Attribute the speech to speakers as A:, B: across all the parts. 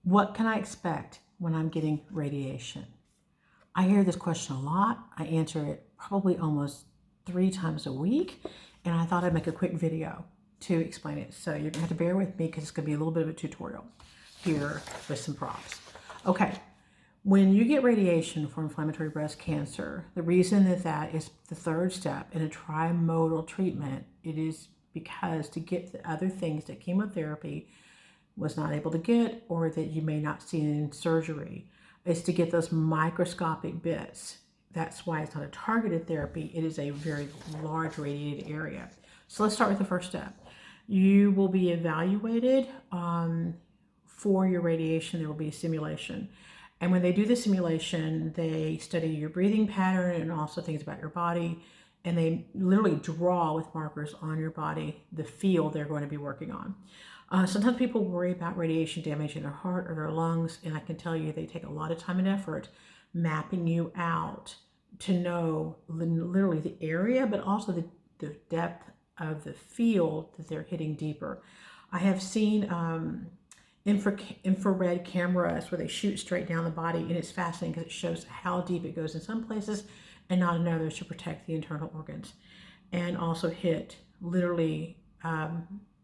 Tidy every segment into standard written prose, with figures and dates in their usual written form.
A: What can I expect when I'm getting radiation? I hear this question a lot. I answer it probably almost 3 times a week, and I thought I'd make a quick video to explain it. So you're gonna have to bear with me because it's gonna be a little bit of a tutorial here with some props. Okay, when you get radiation for inflammatory breast cancer, the reason that is the third step in a trimodal treatment, it is because to get the other things that chemotherapy was not able to get, or that you may not see in surgery, is to get those microscopic bits. That's why it's not a targeted therapy. It is a very large radiated area. So let's start with the first step. You will be evaluated for your radiation. There will be a simulation. And when they do the simulation, they study your breathing pattern and also things about your body. And they literally draw with markers on your body the field they're going to be working on. Sometimes people worry about radiation damage in their heart or their lungs, and I can tell you they take a lot of time and effort mapping you out to know literally the area, but also the depth of the field that they're hitting deeper. I have seen infrared cameras where they shoot straight down the body, and it's fascinating because it shows how deep it goes in some places and not in others to protect the internal organs, and also hit literally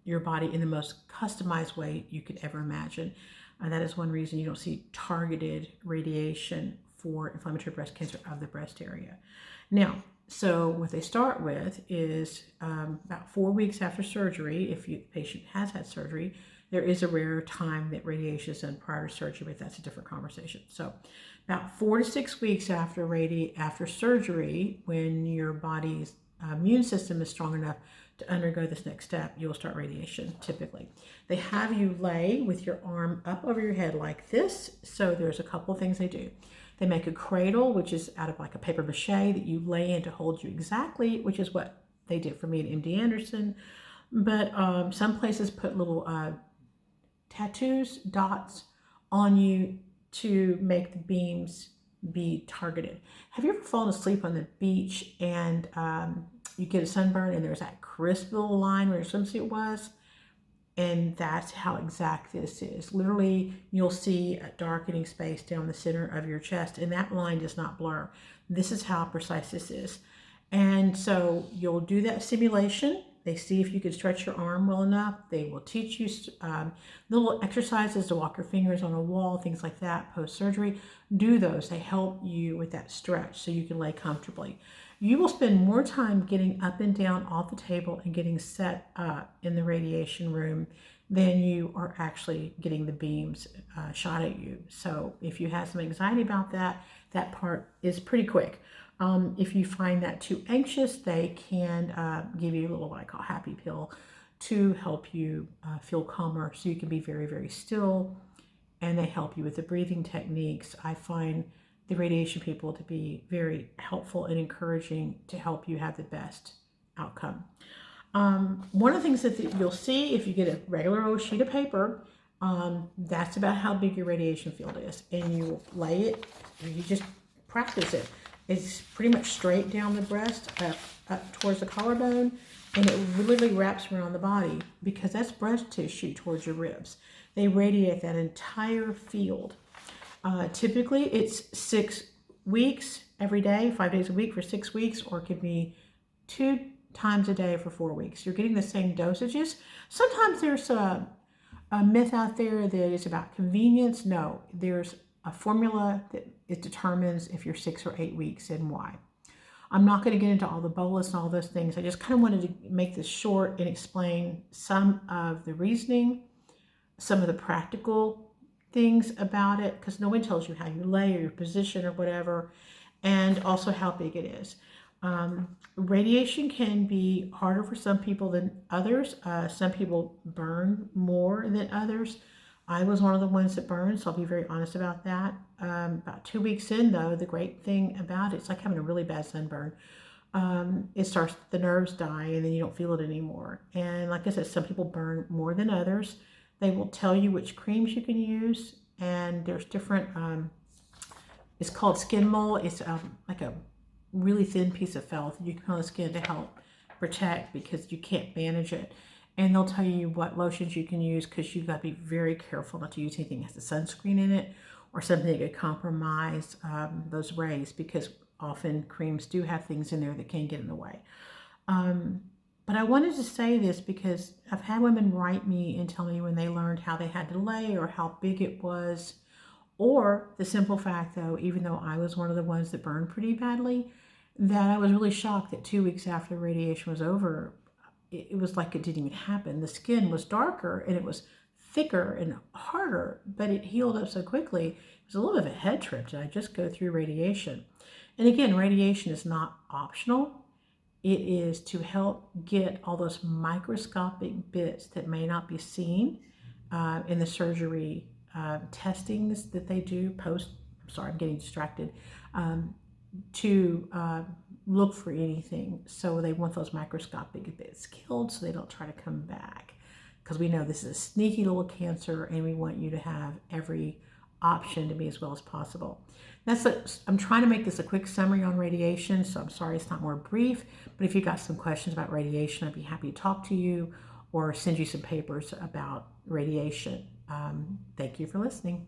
A: your body in the most customized way you could ever imagine. And that is one reason you don't see targeted radiation for inflammatory breast cancer of the breast area. Now, so what they start with is about 4 weeks after surgery, if the patient has had surgery, there is a rare time that radiation is done prior to surgery, but that's a different conversation. So about 4 to 6 weeks after surgery, when your body's immune system is strong enough to undergo this next step, you'll start radiation typically. They have you lay with your arm up over your head like this. So there's a couple things they do. They make a cradle, which is out of like a paper mache that you lay in to hold you exactly, which is what they did for me at MD Anderson. But some places put little tattoos, dots on you to make the beams be targeted. Have you ever fallen asleep on the beach and you get a sunburn and there's that crisp little line where your swimsuit was? And that's how exact this is. Literally, you'll see a darkening space down the center of your chest, and that line does not blur. This is how precise this is. And so you'll do that simulation. They see if you can stretch your arm well enough. They will teach you little exercises to walk your fingers on a wall, things like that, post-surgery. Do those. They help you with that stretch so you can lay comfortably. You will spend more time getting up and down off the table and getting set up in the radiation room than you are actually getting the beams shot at you. So if you have some anxiety about that, that part is pretty quick. If you find that too anxious, they can give you a little what I call happy pill to help you feel calmer so you can be very, very still. And they help you with the breathing techniques. I find the radiation people to be very helpful and encouraging to help you have the best outcome. One of the things that you'll see if you get a regular old sheet of paper, that's about how big your radiation field is. And you lay it, you just practice it. It's pretty much straight down the breast, up towards the collarbone, and it literally wraps around the body because that's breast tissue towards your ribs. They radiate that entire field. Typically, it's 6 weeks every day, 5 days a week for 6 weeks, or it could be 2 times a day for 4 weeks. You're getting the same dosages. Sometimes there's a myth out there that is about convenience. No, there's a formula that it determines if you're 6 or 8 weeks and why. I'm not going to get into all the bolus and all those things. I just kind of wanted to make this short and explain some of the reasoning, some of the practical things about it, because no one tells you how you lay or your position or whatever, and also how big it is. Radiation can be harder for some people than others. Some people burn more than others. I was one of the ones that burned, so I'll be very honest about that. About 2 weeks in, though, the great thing about it's like having a really bad sunburn. It starts, the nerves die, and then you don't feel it anymore. And like I said, some people burn more than others. They will tell you which creams you can use, and there's different, it's called skin mole. It's like a really thin piece of felt you can put on the skin to help protect because you can't manage it. And they'll tell you what lotions you can use, because you've got to be very careful not to use anything that has a sunscreen in it or something that could compromise those rays, because often creams do have things in there that can get in the way. Um, but I wanted to say this because I've had women write me and tell me when they learned how they had to lay or how big it was, or the simple fact, though, even though I was one of the ones that burned pretty badly, that I was really shocked that 2 weeks after the radiation was over, it was like it didn't even happen. The skin was darker and it was thicker and harder, but it healed up so quickly. It was a little bit of a head trip. Did I just go through radiation? And again, radiation is not optional. It is to help get all those microscopic bits that may not be seen in the surgery testings that they do post. I'm sorry, I'm getting distracted. To look for anything. So they want those microscopic bits killed so they don't try to come back. Because we know this is a sneaky little cancer and we want you to have every option to be as well as possible. I'm trying to make this a quick summary on radiation, so I'm sorry it's not more brief, but if you got some questions about radiation, I'd be happy to talk to you or send you some papers about radiation. Thank you for listening.